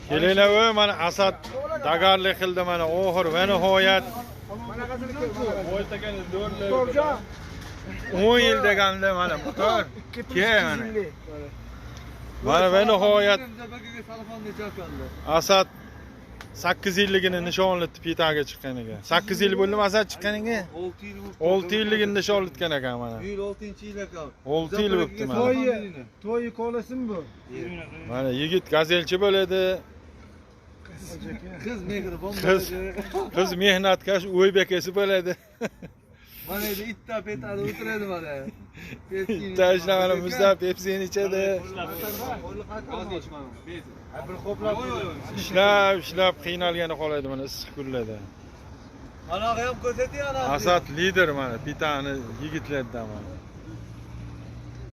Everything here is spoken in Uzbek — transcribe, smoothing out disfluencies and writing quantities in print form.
Kelinglar voy mana Asad dagarlik qildi mana oxir va nihoyat. O'ytagan 10 yil deganda mana ko'r. Mana. Mana va nihoyat Asad 8 yilligini nishonlatib pitaga chiqqan ekan. 8 yil bo'ldimi Asad chiqqaniga? 6 yilligini nishonlatgan ekan mana. 6-yil ekan. 6 yil bo'libdi mana. To'yi qolasimi bu? Mana yigit gazelchi bo'ladi. Qiz mehribon bo'ladi. Qiz mehnatkash o'ybek esi bo'ladi. Mana endi itta petada o'tiradi mana. Itta ishlamani muzlab Pepsini ichadi. Ishlab qiynalgani qoladi mana issiq kunlarda. Ana ham ko'rsating ana. Asad lider mana pitani yigitlardan mana.